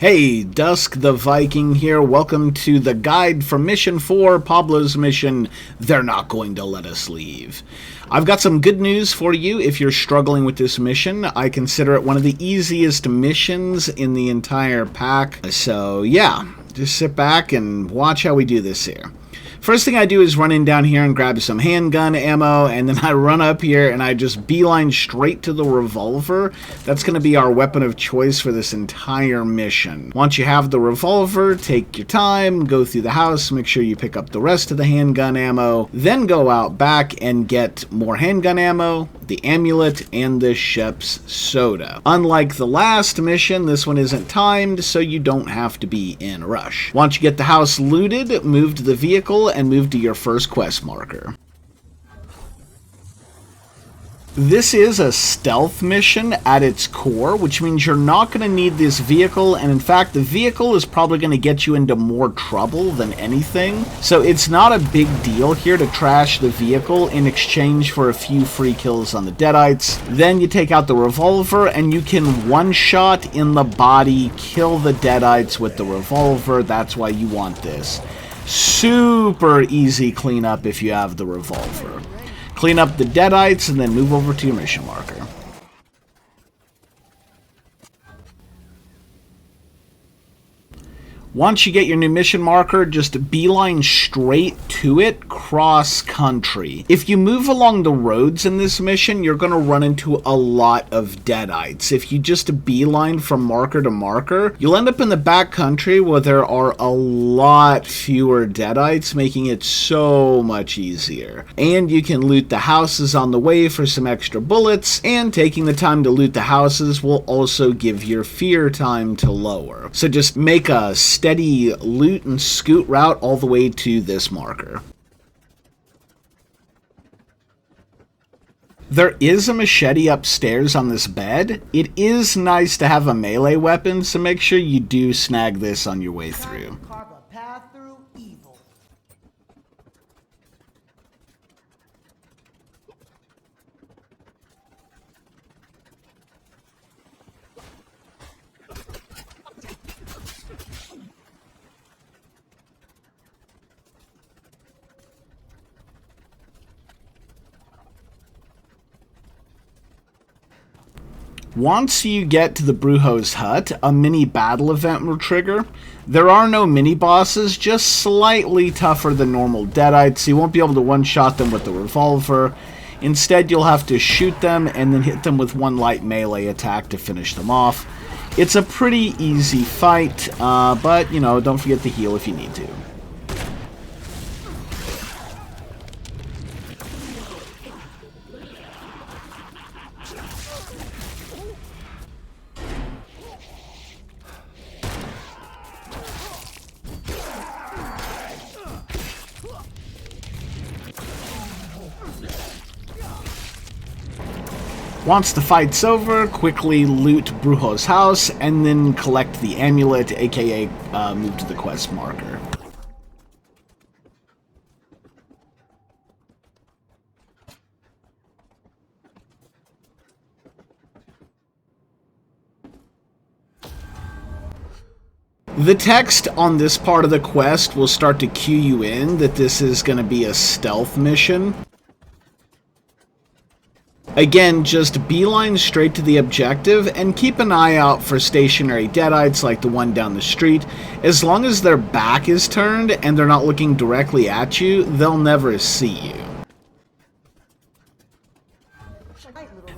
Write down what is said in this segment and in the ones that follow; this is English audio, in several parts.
Hey, Dusk the Viking here. Welcome to the guide for Mission 4, Pablo's mission, They're Not Going to Let Us Leave. I've got some good news for you if you're struggling with this mission. I consider it one of the easiest missions in the entire pack. So yeah, just sit back and watch how we do this here. First thing I do is run in down here and grab some handgun ammo, and then I run up here and I just beeline straight to the revolver. That's going to be our weapon of choice for this entire mission. Once you have the revolver, take your time, go through the house, make sure you pick up the rest of the handgun ammo, then go out back and get more handgun ammo, the amulet, and the Shep's soda. Unlike the last mission, this one isn't timed, so you don't have to be in a rush. Once you get the house looted, move to the vehicle and move to your first quest marker. This is a stealth mission at its core, which means you're not going to need this vehicle, and in fact the vehicle is probably going to get you into more trouble than anything. So it's not a big deal here to trash the vehicle in exchange for a few free kills on the Deadites. Then you take out the revolver and you can one shot in the body kill the Deadites with the revolver. That's why you want this. Super easy cleanup if you have the revolver. Clean up the Deadites and then move over to your mission marker. Once you get your new mission marker, just beeline straight to it, cross country. If you move along the roads in this mission, you're going to run into a lot of Deadites. If you just beeline from marker to marker, you'll end up in the back country where there are a lot fewer Deadites, making it so much easier. And you can loot the houses on the way for some extra bullets, and taking the time to loot the houses will also give your fear time to lower. So just make a steady loot and scoot route all the way to this marker. There is a machete upstairs on this bed. It is nice to have a melee weapon, so make sure you do snag this on your way through. Once you get to the Brujo's hut, a mini battle event will trigger. There are no mini bosses, just slightly tougher than normal Deadites. You won't be able to one-shot them with the revolver. Instead, you'll have to shoot them and then hit them with one light melee attack to finish them off. It's a pretty easy fight, but, you know, don't forget to heal if you need to. Once the fight's over, quickly loot Brujo's house, and then collect the amulet, aka move to the quest marker. The text on this part of the quest will start to cue you in that this is going to be a stealth mission. Again, just beeline straight to the objective and keep an eye out for stationary Deadites like the one down the street. As long as their back is turned and they're not looking directly at you, they'll never see you.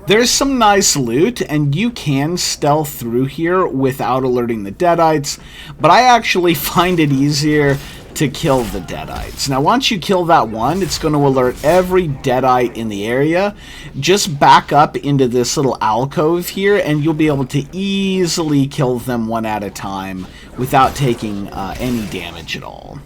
There's some nice loot, and you can stealth through here without alerting the Deadites, but I actually find it easier to kill the Deadites. Now, once you kill that one, it's going to alert every Deadite in the area. Just back up into this little alcove here, and you'll be able to easily kill them one at a time without taking any damage at all.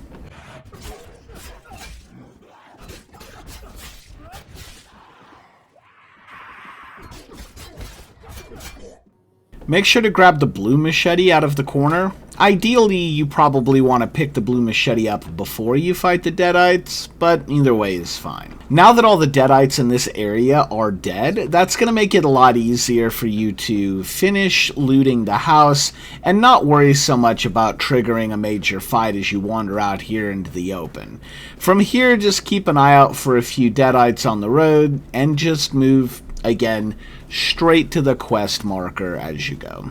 Make sure to grab the blue machete out of the corner. Ideally, you probably want to pick the blue machete up before you fight the Deadites, but either way is fine. Now that all the Deadites in this area are dead, that's going to make it a lot easier for you to finish looting the house and not worry so much about triggering a major fight as you wander out here into the open. From here, just keep an eye out for a few Deadites on the road and just move, again, straight to the quest marker as you go.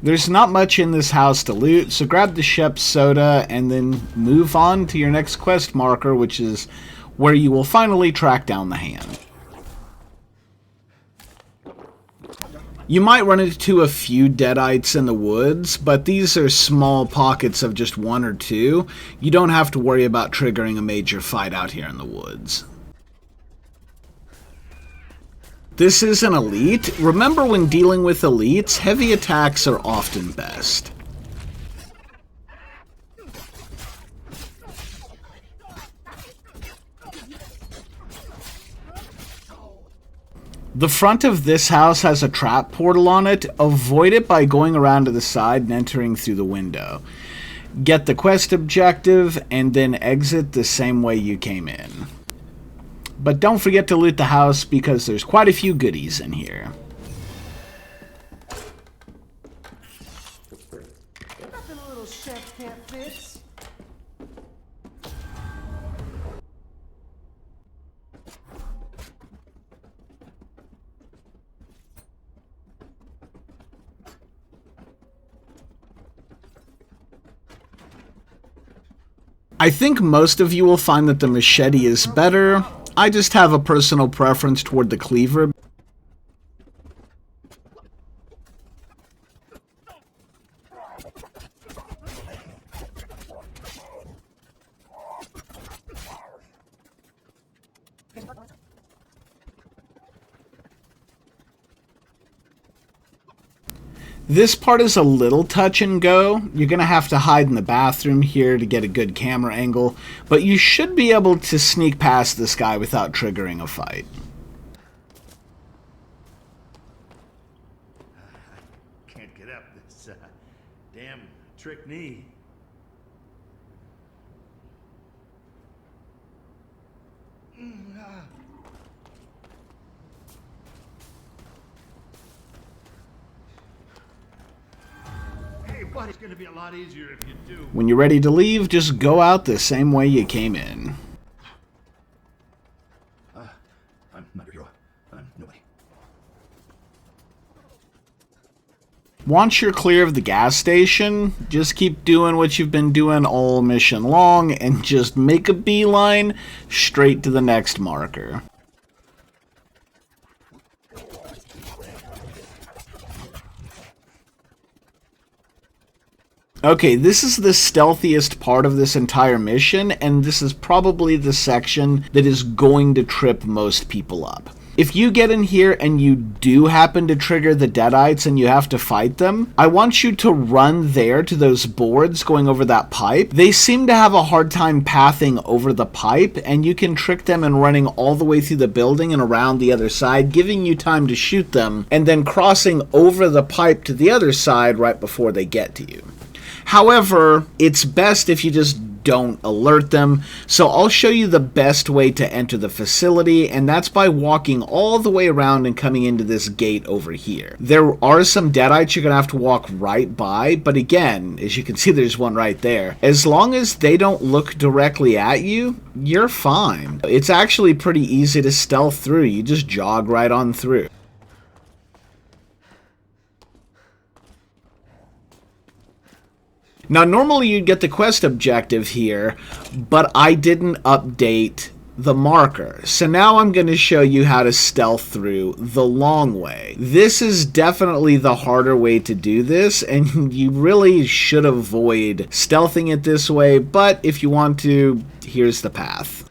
There's not much in this house to loot, so grab the Shep's soda and then move on to your next quest marker, which is where you will finally track down the hand. You might run into a few Deadites in the woods, but these are small pockets of just one or two. You don't have to worry about triggering a major fight out here in the woods. This is an elite. Remember, when dealing with elites, heavy attacks are often best. The front of this house has a trap portal on it. Avoid it by going around to the side and entering through the window. Get the quest objective and then exit the same way you came in. But don't forget to loot the house because there's quite a few goodies in here. Nothing a little chef can't fix. I think most of you will find that the machete is better. I just have a personal preference toward the cleaver. This part is a little touch and go. You're going to have to hide in the bathroom here to get a good camera angle, but you should be able to sneak past this guy without triggering a fight. Can't get up this damn trick knee. But it's going to be a lot easier if you do. When you're ready to leave, just go out the same way you came in. I'm not your hero. I'm nobody. Once you're clear of the gas station, just keep doing what you've been doing all mission long and just make a beeline straight to the next marker. Okay, this is the stealthiest part of this entire mission, and this is probably the section that is going to trip most people up. If you get in here and you do happen to trigger the Deadites and you have to fight them, I want you to run there to those boards going over that pipe. They seem to have a hard time pathing over the pipe, and you can trick them in running all the way through the building and around the other side, giving you time to shoot them, and then crossing over the pipe to the other side right before they get to you. However, it's best if you just don't alert them, so I'll show you the best way to enter the facility, and that's by walking all the way around and coming into this gate over here. There are some Deadites you're going to have to walk right by, but again, as you can see, there's one right there. As long as they don't look directly at you, you're fine. It's actually pretty easy to stealth through. You just jog right on through. Now, normally you'd get the quest objective here, but I didn't update the marker. So now I'm going to show you how to stealth through the long way. This is definitely the harder way to do this, and you really should avoid stealthing it this way, but if you want to, here's the path.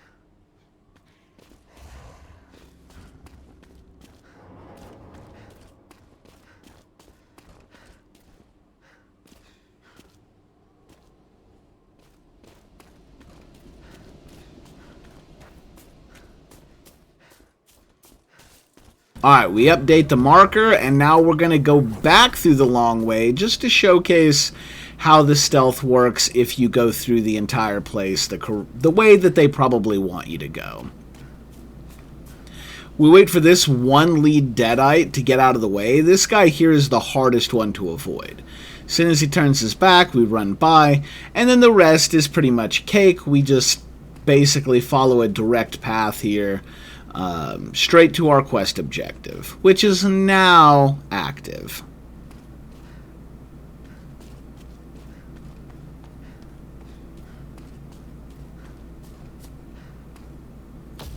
Alright, we update the marker, and now we're going to go back through the long way just to showcase how the stealth works if you go through the entire place the way that they probably want you to go. We wait for this one lead Deadite to get out of the way. This guy here is the hardest one to avoid. As soon as he turns his back, we run by, and then the rest is pretty much cake. We just basically follow a direct path here. Straight to our quest objective, which is now active.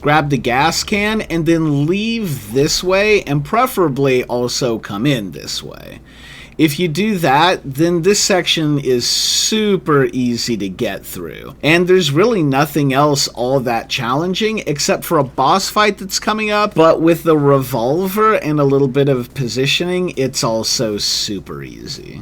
Grab the gas can and then leave this way, and preferably also come in this way. If you do that, then this section is super easy to get through. And there's really nothing else all that challenging except for a boss fight that's coming up. But with the revolver and a little bit of positioning, it's also super easy.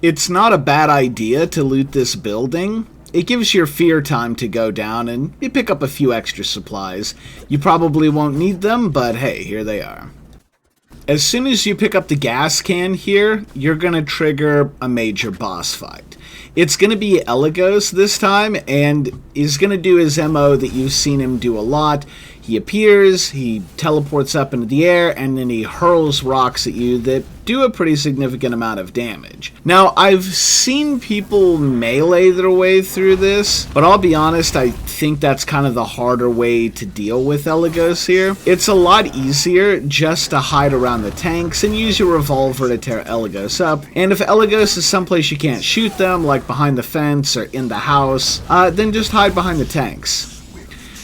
It's not a bad idea to loot this building. It gives your fear time to go down, and you pick up a few extra supplies. You probably won't need them, but hey, here they are. As soon as you pick up the gas can here, you're going to trigger a major boss fight. It's going to be Elagos this time, and he's going to do his MO that you've seen him do a lot. He appears, he teleports up into the air, and then he hurls rocks at you that do a pretty significant amount of damage. Now, I've seen people melee their way through this, but I'll be honest, I think that's kind of the harder way to deal with Elagos here. It's a lot easier just to hide around the tanks and use your revolver to tear Elagos up, and if Elagos is someplace you can't shoot them, like behind the fence or in the house, then just hide behind the tanks.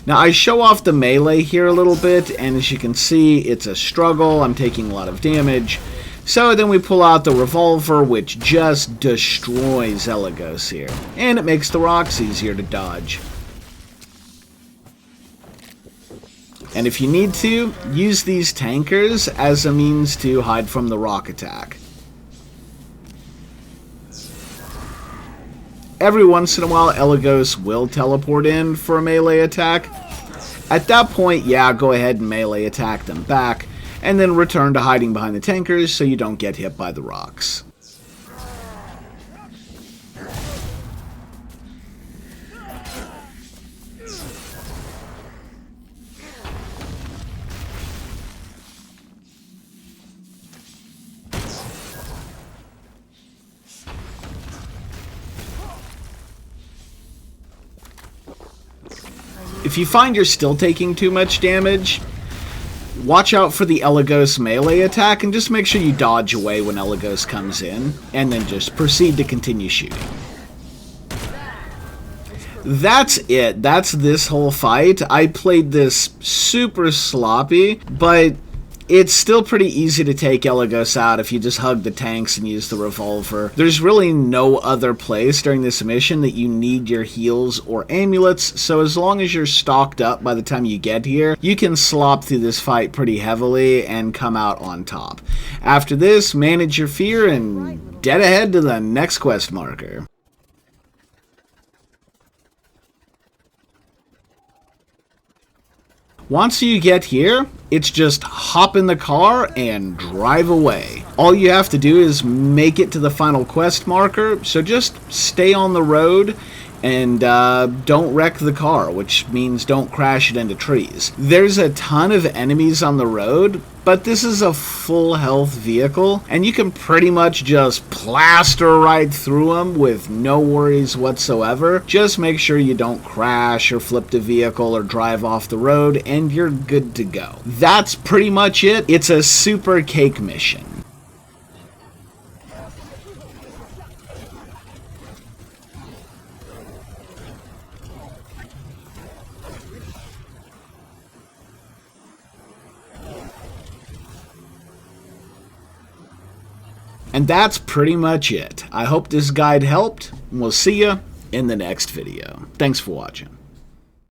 Now, I show off the melee here a little bit, and as you can see, it's a struggle. I'm taking a lot of damage. So then we pull out the revolver, which just destroys Elagos here. And it makes the rocks easier to dodge. And if you need to, use these tankers as a means to hide from the rock attack. Every once in a while, Elagos will teleport in for a melee attack. At that point, yeah, go ahead and melee attack them back, and then return to hiding behind the tankers so you don't get hit by the rocks. If you find you're still taking too much damage, watch out for the Elagos melee attack and just make sure you dodge away when Elagos comes in, and then just proceed to continue shooting. That's it. That's this whole fight. I played this super sloppy, but it's still pretty easy to take Elagos out if you just hug the tanks and use the revolver. There's really no other place during this mission that you need your heals or amulets, so as long as you're stocked up by the time you get here, you can slop through this fight pretty heavily and come out on top. After this, manage your fear and dead ahead to the next quest marker. Once you get here, it's just hop in the car and drive away. All you have to do is make it to the final quest marker, so just stay on the road and don't wreck the car, which means don't crash it into trees. There's a ton of enemies on the road, but this is a full health vehicle, and you can pretty much just plaster right through them with no worries whatsoever. Just make sure you don't crash or flip the vehicle or drive off the road, and you're good to go. That's pretty much it. It's a super cake mission. And that's pretty much it. I hope this guide helped, and we'll see you in the next video. Thanks for watching.